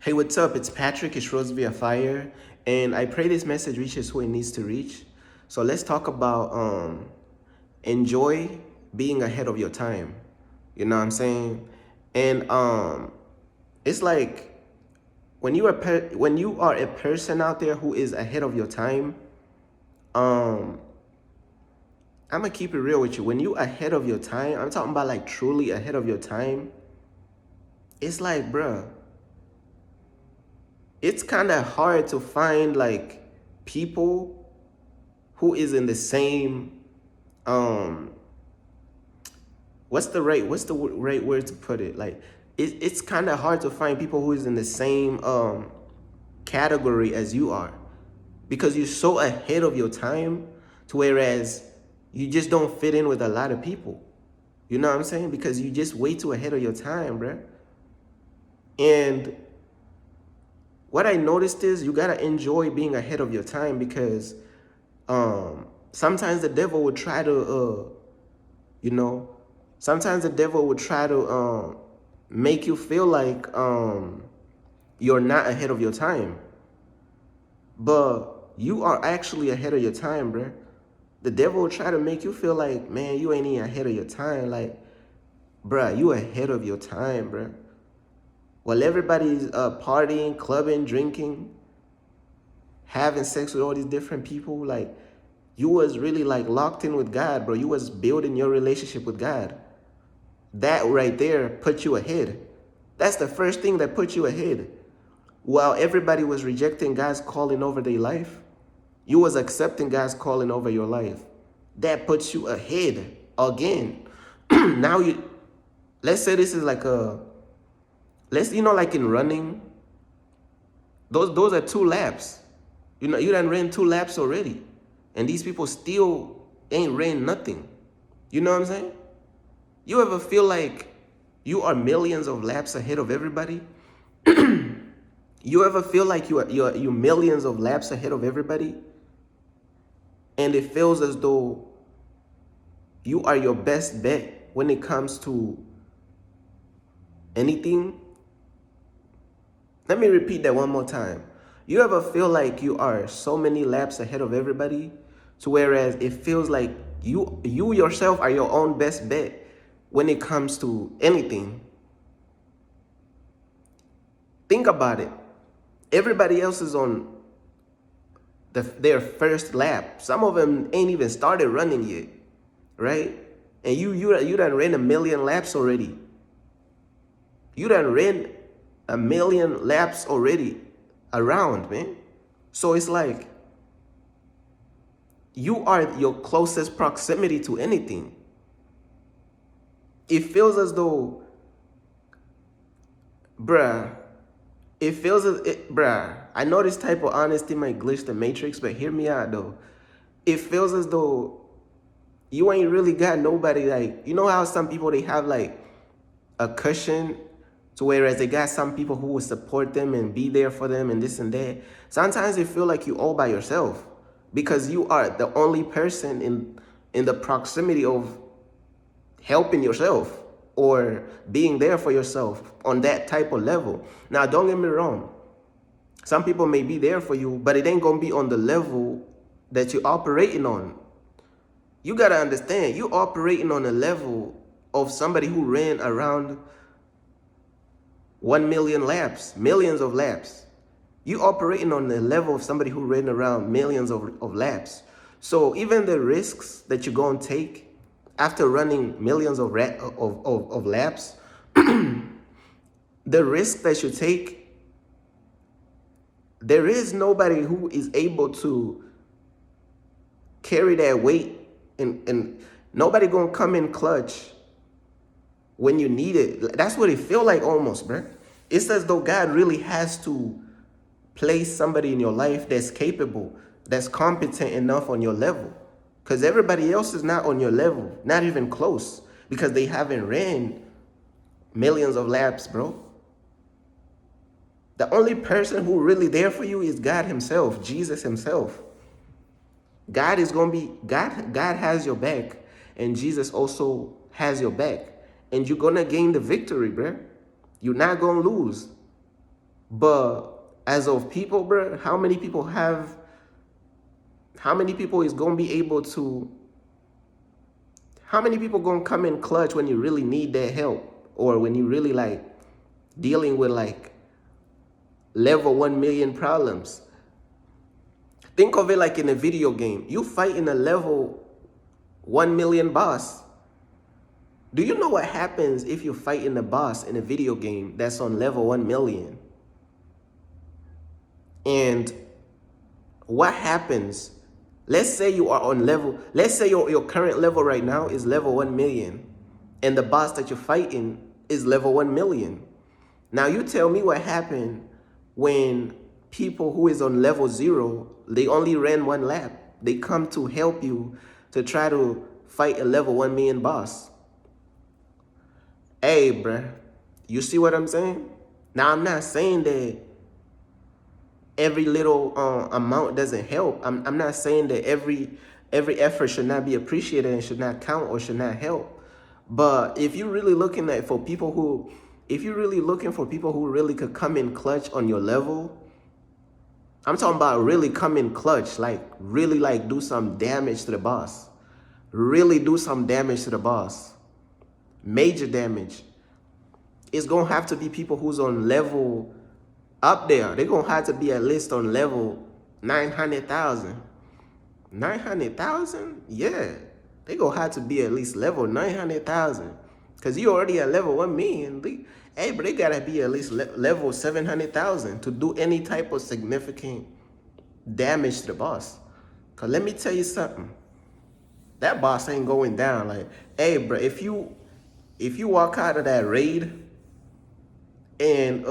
Hey, what's up? It's Patrick. It's Rose via Fire, and I pray this message reaches who it needs to reach. So let's talk about enjoy being ahead of your time. You know what I'm saying? And it's like when you are a person out there who is ahead of your time, um, I'm gonna keep it real with you. When you ahead of your time, I'm talking about like truly ahead of your time. It's like, bruh, it's kind of hard to find like people who is in the same um what's the right word to put it, like it's kind of hard to find people who is in the same category as you are, because you're so ahead of your time to whereas you just don't fit in with a lot of people. You know what I'm saying? Because you just way too ahead of your time, bruh. And what I noticed is you gotta enjoy being ahead of your time, because sometimes the devil would try to you know sometimes the devil would try to make you feel like you're not ahead of your time, but you are actually ahead of your time, bruh. The devil will try to make you feel like, man, you ain't even ahead of your time. Like, bruh, you ahead of your time, bruh. While everybody's partying, clubbing, drinking, having sex with all these different people, like you was really like locked in with God, bro. You was building your relationship with God. That right there put you ahead. That's the first thing that put you ahead. While everybody was rejecting God's calling over their life, you was accepting God's calling over your life. That puts you ahead again. Now let's say this is like like in running, those are 2 laps. You done ran 2 laps already. And these people still ain't ran nothing. You know what I'm saying? You ever feel like you are millions of laps ahead of everybody? You ever feel like you're millions of laps ahead of everybody? And it feels as though you are your best bet when it comes to anything? Let me repeat that one more time. You ever feel like you are so many laps ahead of everybody, to whereas it feels like you yourself are your own best bet when it comes to anything? Think about it. Everybody else is on their first lap. Some of them ain't even started running yet, right? And you done ran a million laps already. You done ran a million laps already around, man. So it's like you are your closest proximity to anything. It feels as though, bruh, I know this type of honesty might glitch the matrix, but hear me out though. It feels as though you ain't really got nobody, like, you know how some people, they have like a cushion, to whereas they got some people who will support them and be there for them and this and that. Sometimes you feel like you all by yourself, because you are the only person in the proximity of helping yourself or being there for yourself on that type of level. Now, don't get me wrong. Some people may be there for you, but it ain't gonna be on the level that you're operating on. You gotta understand, you operating on a level of somebody who ran around 1 million laps, millions of laps. You operating on the level of somebody who ran around millions of laps. So even the risks that you're gonna take after running millions of laps, the risk that you take, there is nobody who is able to carry that weight, and nobody gonna come in clutch when you need it. That's what it feel like almost, bro. It's as though God really has to place somebody in your life that's capable, that's competent enough on your level. Because everybody else is not on your level, not even close, because they haven't ran millions of laps, bro. The only person who really there for you is God himself, Jesus himself. God is going to be, God has your back, and Jesus also has your back. And you're going to gain the victory, bro. You're not going to lose. But as of people, bro, how many people is gonna be able to, how many people gonna come in clutch when you really need their help, or when you really like dealing with like level 1 million problems? Think of it like in a video game. You fight in a level 1 million boss. Do you know what happens if you fight in a boss in a video game that's on level 1 million? And what happens? Let's say you are on level, let's say your current level right now is level 1 million, and the boss that you're fighting is level 1 million. Now you tell me what happened when people who is on level 0, they only ran one lap. They come to help you to try to fight a level 1 million boss. Hey, bruh, you see what I'm saying? Now I'm not saying that every little amount doesn't help. I'm not saying that every effort should not be appreciated and should not count or should not help. But if you're really looking at for people who, if you're really looking for people who really could come in clutch on your level, I'm talking about really come in clutch, like really like do some damage to the boss. Really do some damage to the boss. Major damage. It's gonna have to be people who's on level up there. They're gonna have to be at least on level 900,000. 900,000? Yeah. They gonna have to be at least level 900,000. Cause you already at level 1 million. Hey, but they gotta be at least level 700,000 to do any type of significant damage to the boss. Cause let me tell you something. That boss ain't going down. Like, hey, bro, if you walk out of that raid and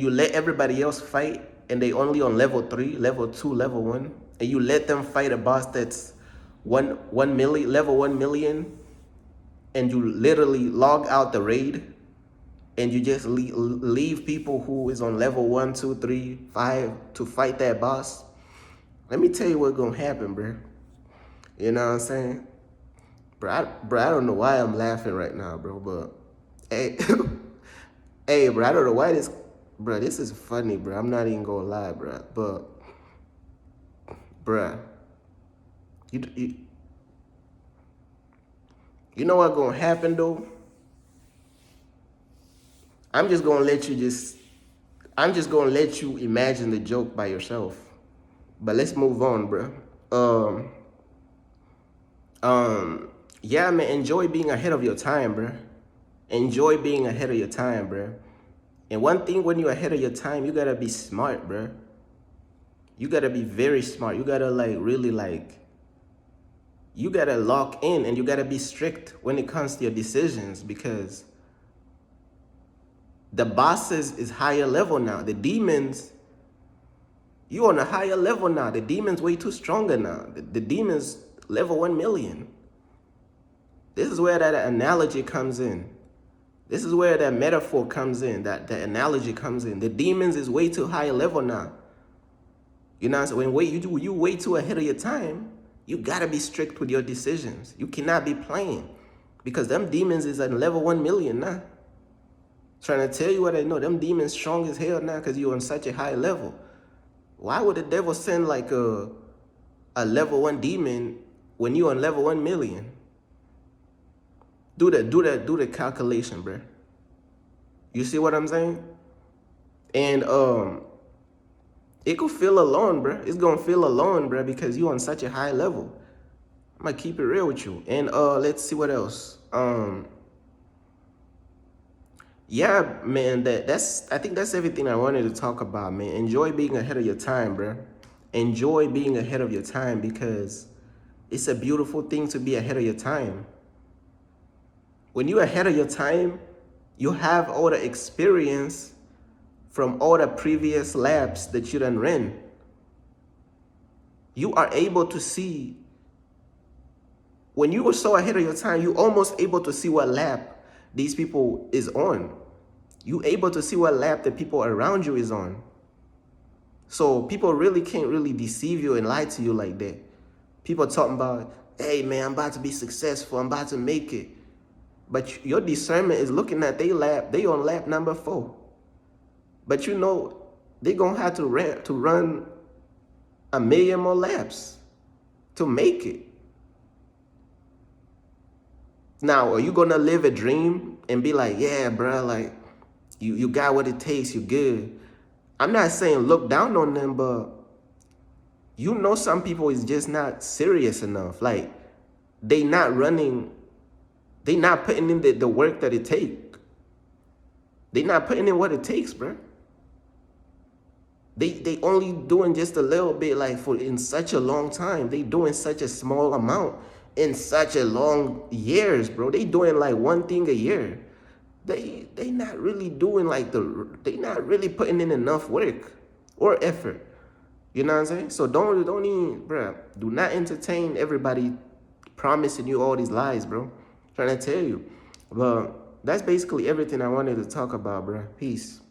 you let everybody else fight and they only on level 3, level 2, level 1, and you let them fight a boss that's 1 million, level 1 million, and you literally log out the raid and you just leave people who is on level 1, 2, 3, 5 to fight that boss, let me tell you what's gonna happen, bro. You know what I'm saying? Bro, I don't know why I'm laughing right now, bro, but hey, hey, bro, I don't know why this is funny, bro. I'm not even gonna lie, bro, but, bro, you know what's gonna happen, though? I'm just gonna let you imagine the joke by yourself. But let's move on, bro. Yeah, man, enjoy being ahead of your time, bro. Enjoy being ahead of your time, bro. And one thing, when you're ahead of your time, you gotta be smart, bro. You gotta be very smart. You gotta you gotta lock in and you gotta be strict when it comes to your decisions, because the bosses is higher level now. The demons, you on a higher level now. The demons way too stronger now. The demons level 1 million. This is where that analogy comes in. This is where that metaphor comes in, that analogy comes in. The demons is way too high level now. You know, so when you way too ahead of your time, you gotta be strict with your decisions. You cannot be playing, because them demons is at level 1 million now. Trying to tell you what I know, them demons strong as hell now because you're on such a high level. Why would the devil send like a level 1 demon when you're on level 1 million? Do the calculation, bro. You see what I'm saying? And it could feel alone, bro. It's gonna feel alone, bro, because you on such a high level. I'm gonna keep it real with you. And let's see what else. Yeah, man, I think that's everything I wanted to talk about, man. Enjoy being ahead of your time, bro. Enjoy being ahead of your time, because it's a beautiful thing to be ahead of your time. When you're ahead of your time, you have all the experience from all the previous labs that you done ran. You are able to see, when you were so ahead of your time, you almost able to see what lab these people is on. You able to see what lab the people around you is on. So people really can't really deceive you and lie to you like that. People talking about, hey man, I'm about to be successful, I'm about to make it. But your discernment is looking at they on lap number 4. But you know, they gonna have to run 1 million more laps to make it. Now, are you gonna live a dream and be like, yeah, bro, like you got what it takes, you good? I'm not saying look down on them, but you know some people is just not serious enough. Like they not running, they not putting in the work that it take. They not putting in what it takes, bro. They only doing just a little bit, like for in such a long time. They doing such a small amount in such a long years, bro. They doing like one thing a year. They not really doing like they not really putting in enough work or effort. You know what I'm saying? So don't even, bro. Do not entertain everybody promising you all these lies, bro. Trying to tell you. But that's basically everything I wanted to talk about, bro. Peace.